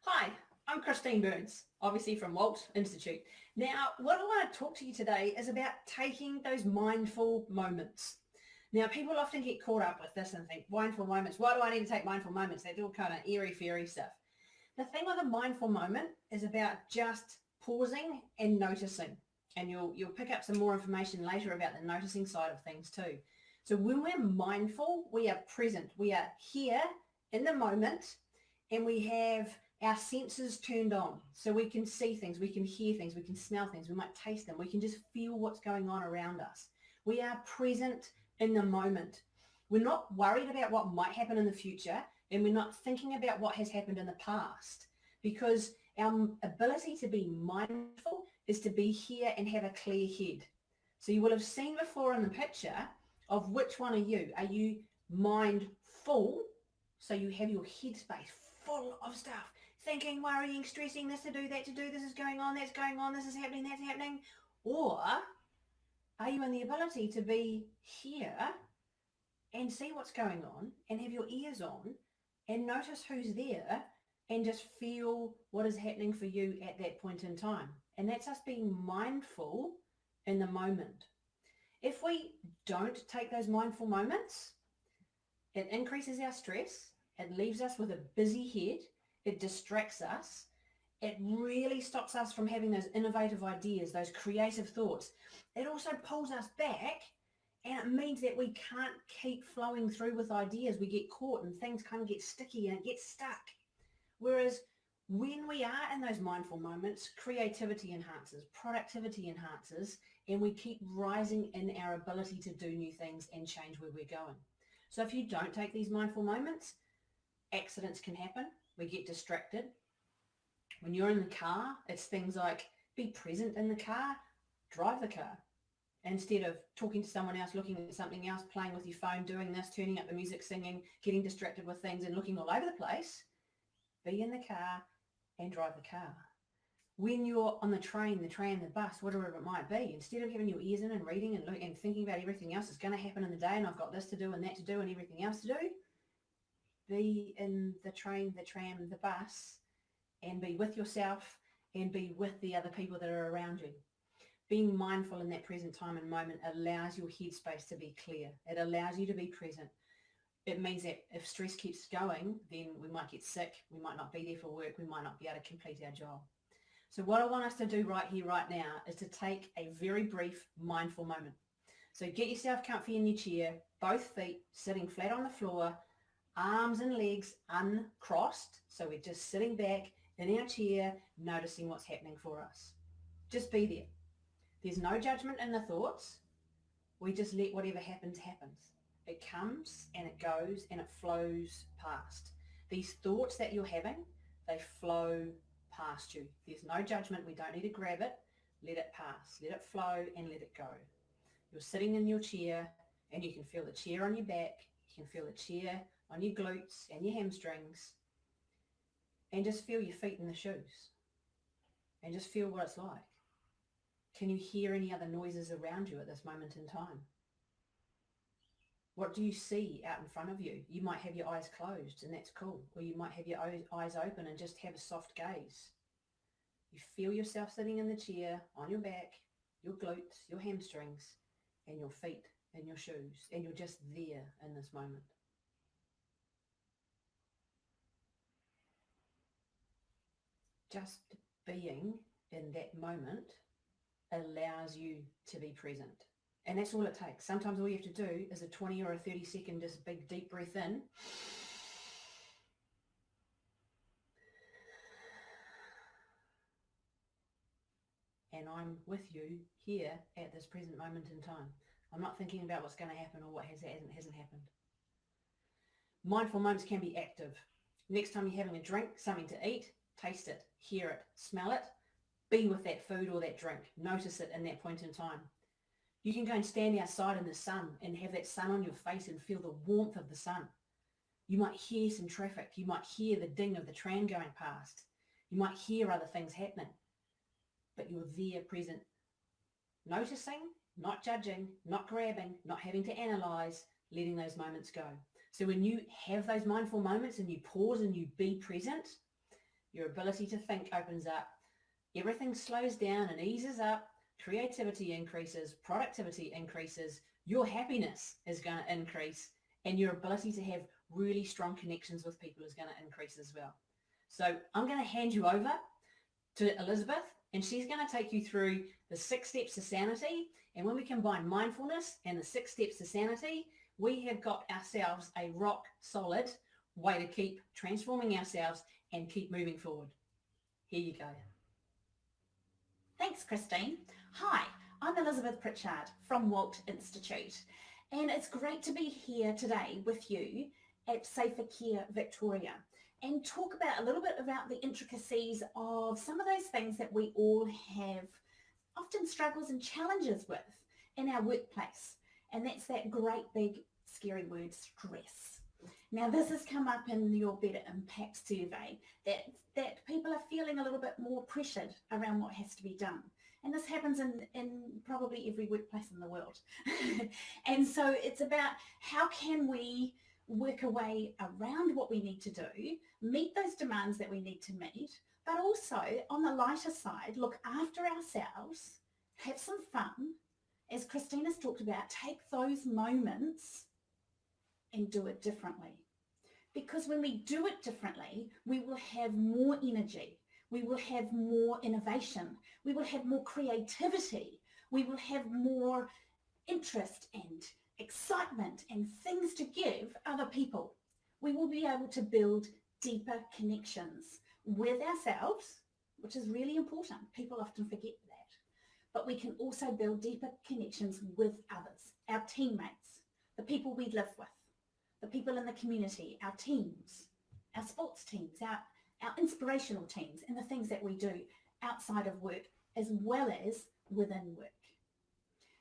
Hi, I'm Christine Burns, obviously from Walt Institute. Now, what I want to talk to you today is about taking those mindful moments. Now, people often get caught up with this and think, mindful moments, why do I need to take mindful moments? They do all kind of airy-fairy stuff. The thing with a mindful moment is about just pausing and noticing. And you'll pick up some more information later about the noticing side of things too. So when we're mindful, we are present. We are here in the moment and we have our senses turned on. So we can see things, we can hear things, we can smell things, we might taste them. We can just feel what's going on around us. We are present in the moment. We're not worried about what might happen in the future, and we're not thinking about what has happened in the past, because our ability to be mindful is to be here and have a clear head. So you will have seen before in the picture of which one are you. Are you mindful? So you have your headspace full of stuff, thinking, worrying, stressing, this to do, that to do, this is going on, that's going on, this is happening, that's happening. Or are you in the ability to be here and see what's going on and have your ears on and notice who's there and just feel what is happening for you at that point in time? And that's us being mindful in the moment. If we don't take those mindful moments, it increases our stress, it leaves us with a busy head, it distracts us, it really stops us from having those innovative ideas, those creative thoughts. It also pulls us back, and it means that we can't keep flowing through with ideas. We get caught and things kind of get sticky and it gets stuck. Whereas when we are in those mindful moments, creativity enhances, productivity enhances, and we keep rising in our ability to do new things and change where we're going. So if you don't take these mindful moments, accidents can happen. We get distracted. When you're in the car, it's things like be present in the car, drive the car. Instead of talking to someone else, looking at something else, playing with your phone, doing this, turning up the music, singing, getting distracted with things and looking all over the place, be in the car and drive the car. When you're on the train, the tram, the bus, whatever it might be, instead of having your ears in and reading and thinking about everything else that's going to happen in the day and I've got this to do and that to do and everything else to do, be in the train, the tram, the bus, and be with yourself and be with the other people that are around you. Being mindful in that present time and moment allows your headspace to be clear. It allows you to be present. It means that if stress keeps going, then we might get sick, we might not be there for work, we might not be able to complete our job. So what I want us to do right here, right now, is to take a very brief mindful moment. So get yourself comfy in your chair, both feet sitting flat on the floor, arms and legs uncrossed. So we're just sitting back in our chair, noticing what's happening for us. Just be there. There's no judgment in the thoughts. We just let whatever happens, happens. It comes and it goes and it flows past. These thoughts that you're having, they flow past you. There's no judgment. We don't need to grab it. Let it pass. Let it flow and let it go. You're sitting in your chair and you can feel the chair on your back. You can feel the chair on your glutes and your hamstrings. And just feel your feet in the shoes. And just feel what it's like. Can you hear any other noises around you at this moment in time? What do you see out in front of you? You might have your eyes closed and that's cool. Or you might have your eyes open and just have a soft gaze. You feel yourself sitting in the chair, on your back, your glutes, your hamstrings, and your feet and your shoes. And you're just there in this moment. Just being in that moment allows you to be present. And that's all it takes. Sometimes all you have to do is a 20 or a 30 second just big deep breath in. And I'm with you here at this present moment in time. I'm not thinking about what's going to happen or what hasn't happened. Mindful moments can be active. Next time you're having a drink, something to eat, taste it, hear it, smell it, be with that food or that drink. Notice it in that point in time. You can go and stand outside in the sun and have that sun on your face and feel the warmth of the sun. You might hear some traffic. You might hear the ding of the tram going past. You might hear other things happening. But you're there present, noticing, not judging, not grabbing, not having to analyze, letting those moments go. So when you have those mindful moments and you pause and you be present, Your ability to think opens up. Everything slows down and eases up. Creativity increases. Productivity increases. Your happiness is going to increase. And your ability to have really strong connections with people is going to increase as well. So I'm going to hand you over to Elizabeth, and she's going to take you through the 6 steps to sanity. And when we combine mindfulness and the 6 steps to sanity, we have got ourselves a rock solid way to keep transforming ourselves and keep moving forward. Here you go. Thanks, Christine. Hi, I'm Elizabeth Pritchard from Walt Institute, and it's great to be here today with you at Safer Care Victoria and talk about a little bit about the intricacies of some of those things that we all have often struggles and challenges with in our workplace. And that's that great big scary word, stress. Now, this has come up in your Better Impact survey that people are feeling a little bit more pressured around what has to be done. And this happens in probably every workplace in the world. And so it's about how can we work a way around what we need to do, meet those demands that we need to meet, but also on the lighter side, look after ourselves, have some fun, as Christina's talked about, take those moments and do it differently. Because when we do it differently, we will have more energy, we will have more innovation, we will have more creativity, we will have more interest and excitement and things to give other people. We will be able to build deeper connections with ourselves, which is really important. People often forget that. But we can also build deeper connections with others, our teammates, the people we live with, the people in the community, our teams, our sports teams, our inspirational teams, and the things that we do outside of work as well as within work.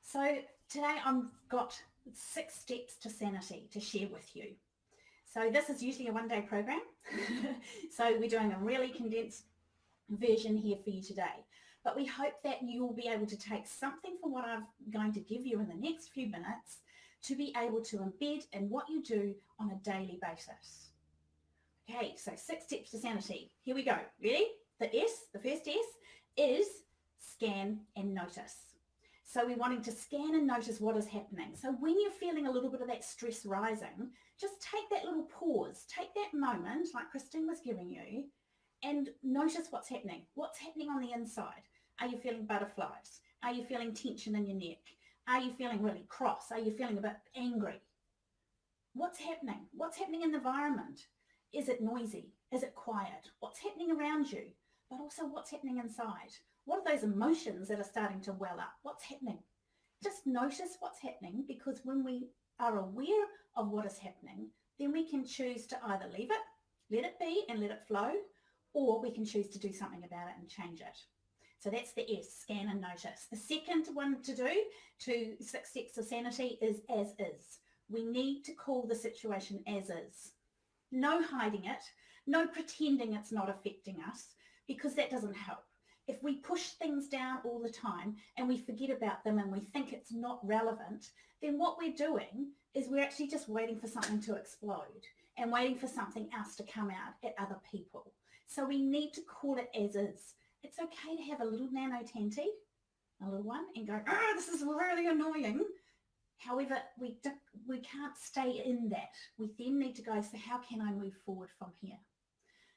So today I've got 6 steps to sanity to share with you. So this is usually a 1-day program. So we're doing a really condensed version here for you today. But we hope that you will be able to take something from what I'm going to give you in the next few minutes to be able to embed in what you do on a daily basis. Okay, so 6 steps to sanity. Here we go. Ready? The S, the first S, is scan and notice. So we're wanting to scan and notice what is happening. So when you're feeling a little bit of that stress rising, just take that little pause, take that moment like Christine was giving you, and notice what's happening. What's happening on the inside? Are you feeling butterflies? Are you feeling tension in your neck? Are you feeling really cross? Are you feeling a bit angry? What's happening? What's happening in the environment? Is it noisy? Is it quiet? What's happening around you? But also what's happening inside? What are those emotions that are starting to well up? What's happening? Just notice what's happening, because when we are aware of what is happening, then we can choose to either leave it, let it be and let it flow, or we can choose to do something about it and change it. So that's the S, scan and notice. The second one to do to 6 steps to sanity is as is. We need to call the situation as is. No hiding it, no pretending it's not affecting us, because that doesn't help. If we push things down all the time and we forget about them and we think it's not relevant, then what we're doing is we're actually just waiting for something to explode and waiting for something else to come out at other people. So we need to call it as is. It's okay to have a little nano tanty, a little one, and go, oh, this is really annoying. However, we can't stay in that. We then need to go, so how can I move forward from here?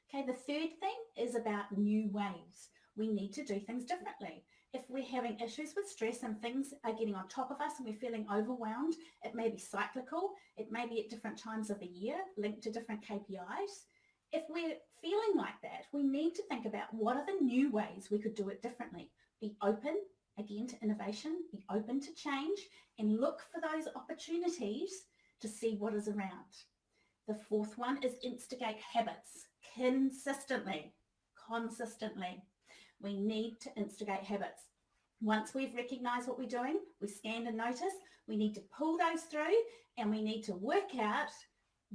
Okay, the third thing is about new ways. We need to do things differently. If we're having issues with stress and things are getting on top of us and we're feeling overwhelmed, it may be cyclical, it may be at different times of the year, linked to different KPIs. If we're feeling like that, we need to think about what are the new ways we could do it differently. Be open, again, to innovation, be open to change, and look for those opportunities to see what is around. The fourth one is instigate habits consistently. We need to instigate habits. Once we've recognized what we're doing, we scan and notice, we need to pull those through and we need to work out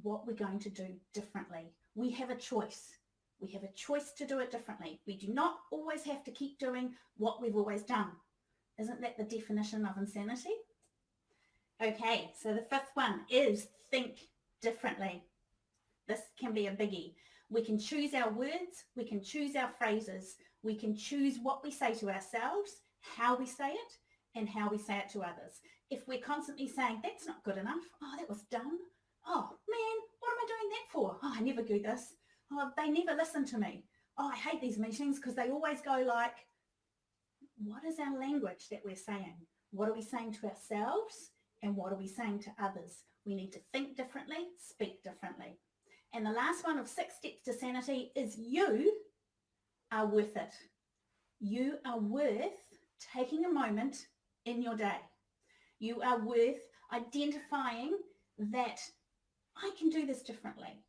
what we're going to do differently. We have a choice. We have a choice to do it differently. We do not always have to keep doing what we've always done. Isn't that the definition of insanity? Okay, so the fifth one is think differently. This can be a biggie. We can choose our words, we can choose our phrases, we can choose what we say to ourselves, how we say it, and how we say it to others. If we're constantly saying, that's not good enough, oh, that was dumb, oh man, what am I doing that for? Oh, I never do this. Oh, they never listen to me. Oh, I hate these meetings because they always go like, what is our language that we're saying? What are we saying to ourselves? And what are we saying to others? We need to think differently, speak differently. And the last one of 6 steps to sanity is you are worth it. You are worth taking a moment in your day. You are worth identifying that I can do this differently.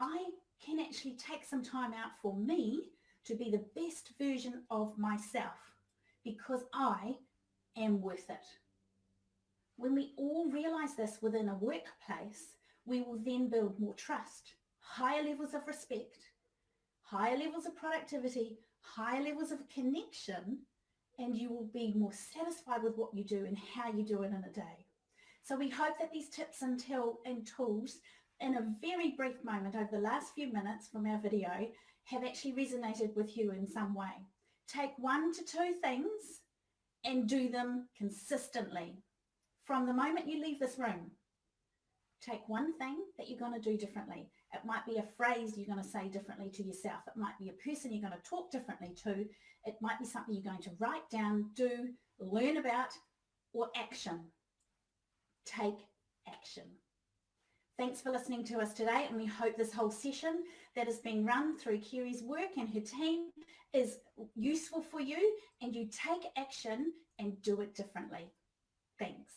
I can actually take some time out for me to be the best version of myself because I am worth it. When we all realize this within a workplace, we will then build more trust, higher levels of respect, higher levels of productivity, higher levels of connection, and you will be more satisfied with what you do and how you do it in a day. So we hope that these tips and tools in a very brief moment over the last few minutes from our video have actually resonated with you in some way. Take 1 to 2 things and do them consistently. From the moment you leave this room, take one thing that you're going to do differently. It might be a phrase you're going to say differently to yourself. It might be a person you're going to talk differently to. It might be something you're going to write down, do, learn about, or action. Take action. Thanks for listening to us today, and we hope this whole session that is being run through Kerry's work and her team is useful for you, and you take action and do it differently. Thanks.